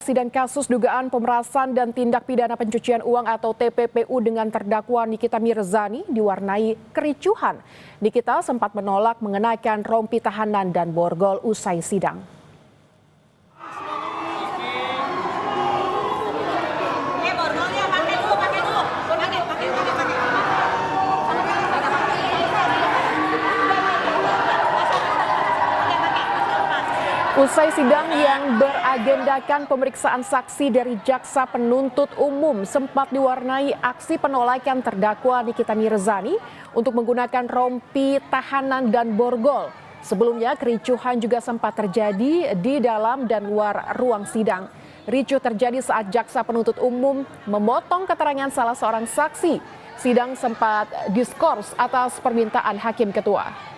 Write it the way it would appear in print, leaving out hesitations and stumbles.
Sidang kasus dugaan pemerasan dan tindak pidana pencucian uang atau TPPU dengan terdakwa Nikita Mirzani diwarnai kericuhan. Nikita sempat menolak mengenakan rompi tahanan dan borgol usai sidang. Usai sidang yang beragendakan pemeriksaan saksi dari jaksa penuntut umum sempat diwarnai aksi penolakan terdakwa Nikita Mirzani untuk menggunakan rompi tahanan dan borgol. Sebelumnya kericuhan juga sempat terjadi di dalam dan luar ruang sidang. Ricuh terjadi saat jaksa penuntut umum memotong keterangan salah seorang saksi. Sidang sempat diskors atas permintaan hakim ketua.